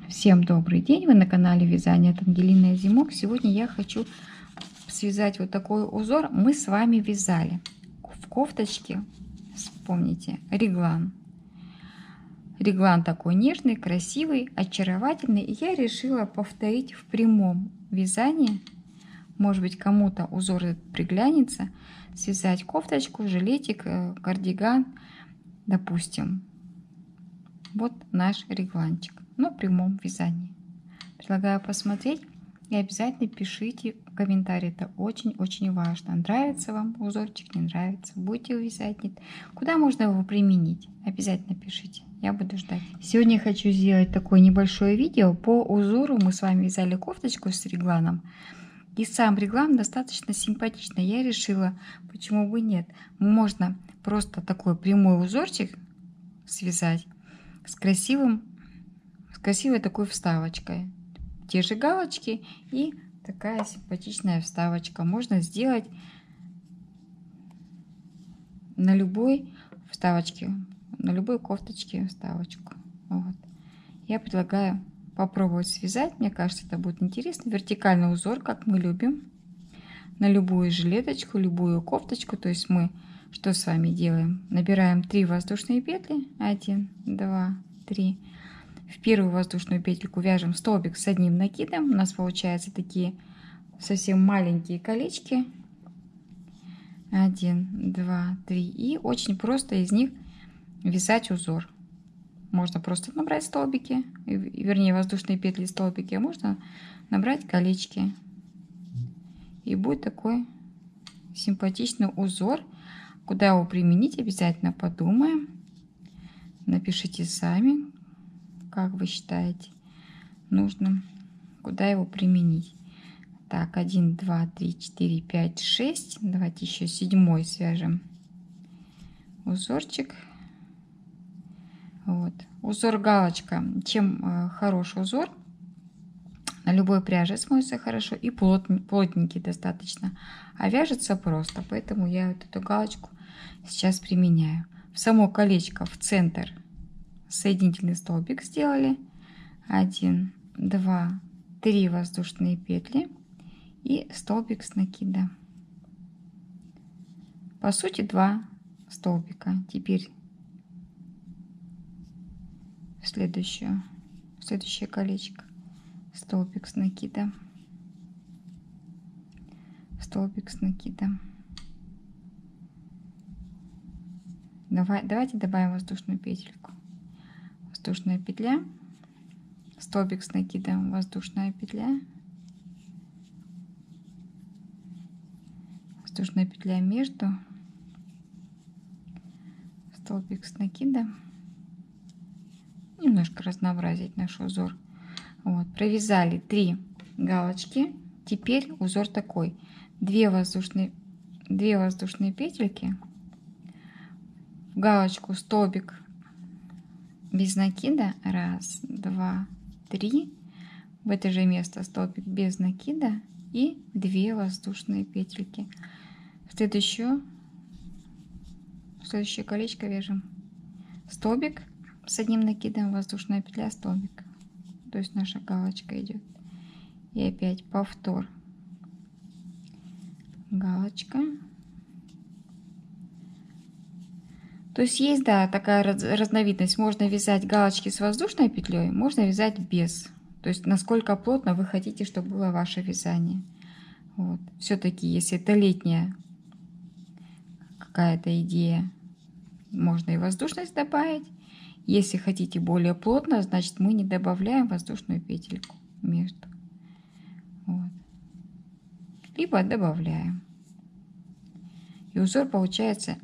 Всем добрый день! Вы на канале Вязание от Ангелины Озимок. Сегодня я хочу связать вот такой узор. Мы с вами вязали в кофточке, вспомните, реглан. Реглан такой нежный, красивый, очаровательный. И я решила повторить в прямом вязании. Может быть, кому-то узор этот приглянется. Связать кофточку, жилетик, кардиган, допустим. Вот наш регланчик, но в прямом вязании. Предлагаю посмотреть и обязательно пишите в комментарии. Это очень-очень важно. Нравится вам узорчик, не нравится, будете вязать, нет. Куда можно его применить? Обязательно пишите. Я буду ждать. Сегодня я хочу сделать такое небольшое видео по узору. Мы с вами вязали кофточку с регланом. И сам реглан достаточно симпатичный. Я решила, почему бы нет. Можно просто такой прямой узорчик связать с красивой такой вставочкой. Те же галочки и такая симпатичная вставочка. Можно сделать на любой вставочке, на любой кофточке вставочку. Вот. Я предлагаю попробовать связать. Мне кажется, это будет интересно. Вертикальный узор, как мы любим. На любую жилеточку, любую кофточку. То есть мы что с вами делаем? Набираем 3 воздушные петли. 1, 2, 3. В первую воздушную петельку вяжем столбик с одним накидом. У нас получаются такие совсем маленькие колечки. 1, 2, 3. И очень просто из них вязать узор. Можно просто набрать столбики, вернее воздушные петли и столбики, а можно набрать колечки. И будет такой симпатичный узор. Куда его применить, обязательно подумаем. Напишите сами, как вы считаете нужным, куда его применить. Так, 1, 2, 3, 4, 5, 6. Давайте еще 7-й свяжем узорчик. Вот. Узор галочка. Чем хороший узор? На любой пряже смотрится хорошо и плотненький достаточно. А вяжется просто. Поэтому я вот эту галочку сейчас применяю. В само колечко в центр соединительный столбик сделали. 1, 2, 3 воздушные петли и столбик с накида. По сути 2 столбика. Теперь в следующее колечко столбик с накида, столбик с накида. Давайте добавим воздушную петельку. Воздушная петля, столбик с накидом, воздушная петля, воздушная петля между, столбик с накида. Немножко разнообразить наш узор. Вот, провязали 3 галочки. Теперь узор такой: 2 воздушные петельки, в галочку столбик без накида, 1, 2, 3, в это же место столбик без накида и 2 воздушные петельки. В следующее колечко вяжем столбик с одним накидом, воздушная петля, столбик. То есть наша галочка идет. И опять повтор. Галочка. То есть есть, да, такая разновидность. Можно вязать галочки с воздушной петлей, можно вязать без. То есть насколько плотно вы хотите, чтобы было ваше вязание. Вот. Все-таки, если это летняя какая-то идея, можно и воздушность добавить. Если хотите более плотно, значит мы не добавляем воздушную петельку между. Вот. Либо добавляем. И узор получается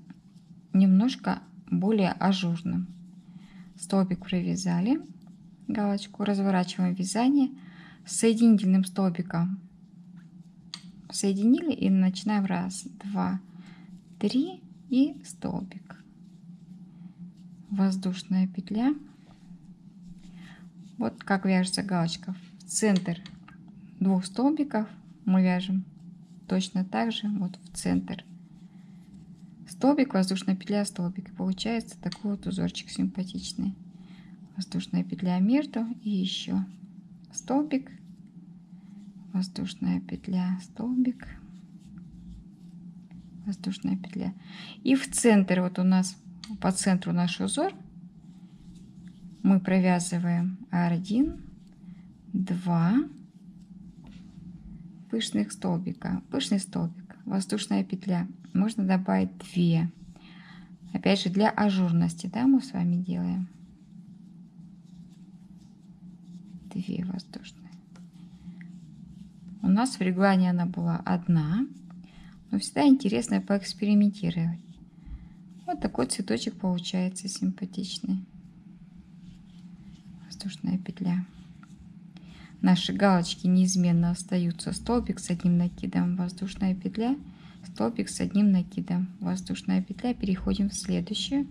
немножко более ажурным. Столбик провязали, галочку, разворачиваем вязание с соединительным столбиком. Соединили и начинаем 1, 2, 3 и столбик. Воздушная петля. Вот как вяжется галочка. В центр 2 столбиков мы вяжем точно так же, вот в центр. Столбик, воздушная петля, столбик. И получается такой вот узорчик симпатичный. воздушная петля между и еще столбик, воздушная петля, столбик, воздушная петля. И в центр, вот у нас по центру наш узор, мы провязываем 1, 2 пышных столбика, пышный столбик, воздушная петля. Можно добавить 2. Опять же, для ажурности, да, мы с вами делаем 2 воздушные. У нас в реглане она была 1, но всегда интересно поэкспериментировать. Вот такой цветочек получается симпатичный. Воздушная петля. Наши галочки неизменно остаются: столбик с одним накидом, воздушная петля, столбик с одним накидом, воздушная петля. Переходим в следующую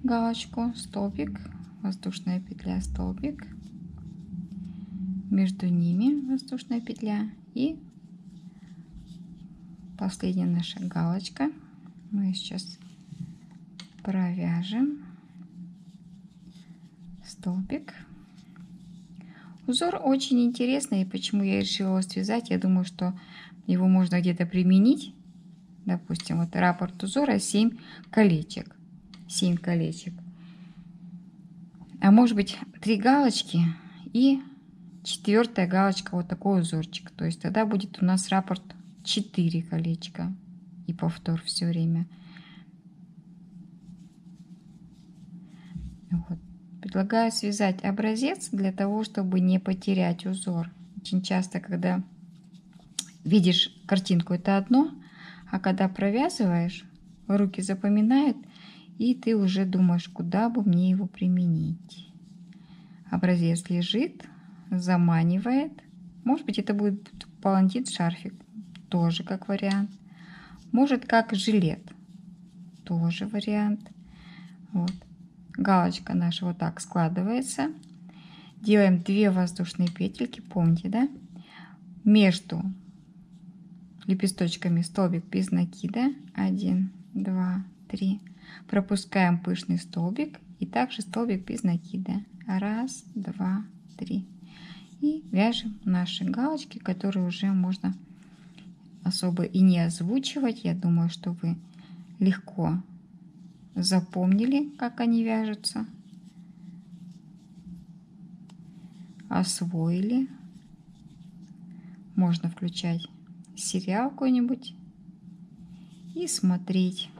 галочку: столбик, воздушная петля, столбик, между ними воздушная петля и последняя наша галочка. Мы сейчас провяжем столбик. Узор очень интересный, и почему я решила его связать, я думаю, что его можно где-то применить. Допустим, вот раппорт узора 7 колечек. 7 колечек. А может быть 3 галочки и 4-я галочка, вот такой узорчик. То есть тогда будет у нас раппорт 4 колечка и повтор все время. Вот. Предлагаю связать образец для того, чтобы не потерять узор. Очень часто, когда видишь картинку, это одно, а когда провязываешь, руки запоминают, и ты уже думаешь, куда бы мне его применить. Образец лежит, заманивает. Может быть, это будет палантин-шарфик, тоже как вариант. Может, как жилет, тоже вариант. Вот. Галочка наша вот так складывается. Делаем 2 воздушные петельки, помните, да? Между лепесточками столбик без накида. 1, 2, 3. Пропускаем пышный столбик и также столбик без накида. 1, 2, 3. И вяжем наши галочки, которые уже можно особо и не озвучивать. Я думаю, что вы легко запомнили, как они вяжутся, освоили. Можно включать сериал какой-нибудь и смотреть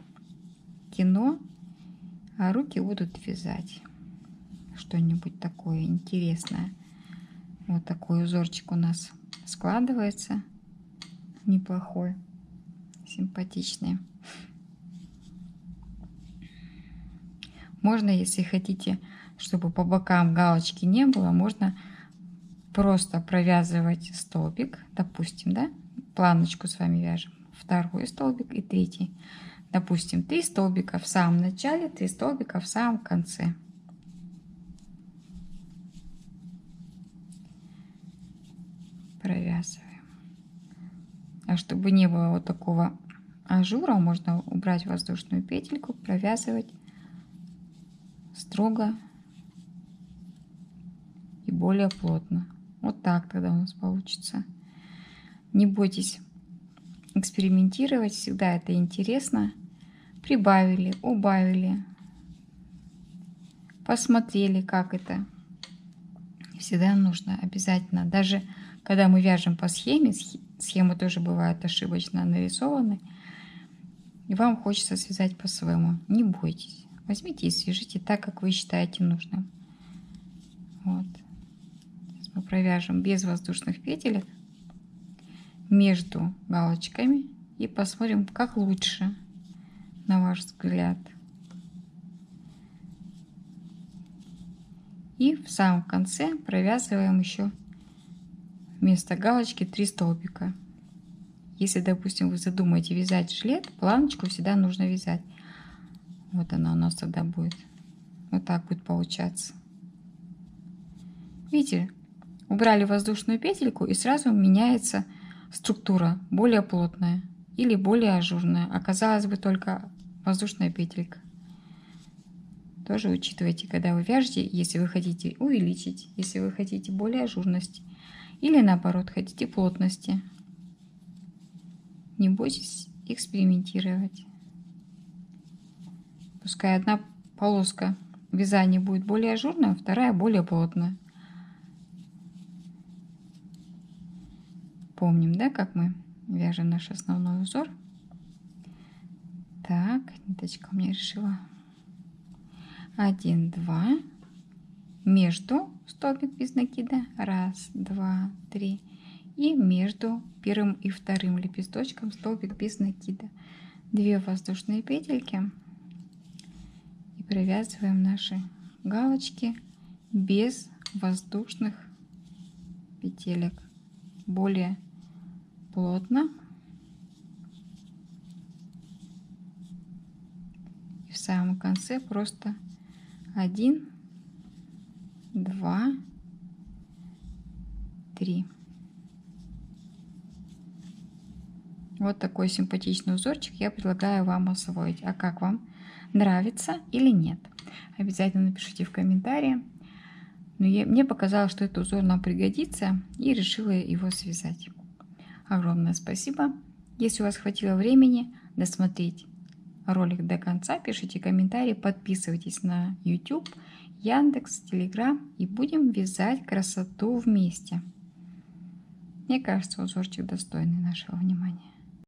кино, а руки будут вязать что-нибудь такое интересное. Вот такой узорчик у нас складывается, неплохой, симпатичный. Можно, если хотите, чтобы по бокам галочки не было, можно просто провязывать столбик, допустим, да, планочку с вами вяжем, 2-й столбик и 3-й. Допустим, 3 столбика в самом начале, 3 столбика в самом конце. Провязываем. А чтобы не было вот такого ажура, можно убрать воздушную петельку, провязывать строго и более плотно. Вот так тогда у нас получится. Не бойтесь экспериментировать, всегда это интересно. Прибавили, убавили, посмотрели, как это. Всегда нужно обязательно, даже когда мы вяжем по схеме, схемы тоже бывают ошибочно нарисованы, и вам хочется связать по-своему. Не бойтесь. Возьмите и свяжите так, как вы считаете нужным. Вот. Сейчас мы провяжем без воздушных петелек между галочками и посмотрим, как лучше, на ваш взгляд. И в самом конце провязываем еще вместо галочки 3 столбика. Если, допустим, вы задумаете вязать жилет, планочку всегда нужно вязать. Вот она у нас тогда будет. Вот так будет получаться. Видите, убрали воздушную петельку, и сразу меняется структура, более плотная или более ажурная. Оказалось бы только воздушная петелька. Тоже учитывайте, когда вы вяжете, если вы хотите увеличить, если вы хотите более ажурности, или наоборот, хотите плотности. Не бойтесь экспериментировать. Пускай одна полоска вязания будет более ажурная, вторая более плотная. Помним, да, как мы вяжем наш основной узор. Так, ниточка у меня решила 1, 2, между столбик без накида, 1, 2, 3, и между первым и вторым лепесточком столбик без накида, 2 воздушные петельки, и провязываем наши галочки без воздушных петелек, более плотно. И в самом конце просто 1, 2, 3. Вот такой симпатичный узорчик я предлагаю вам освоить. А как вам? Нравится или нет? Обязательно напишите в комментарии. Но мне показалось, что этот узор нам пригодится, и решила его связать. Огромное спасибо. Если у вас хватило времени досмотреть ролик до конца, пишите комментарии, подписывайтесь на YouTube, Яндекс, Telegram, и будем вязать красоту вместе. Мне кажется, узорчик достойный нашего внимания.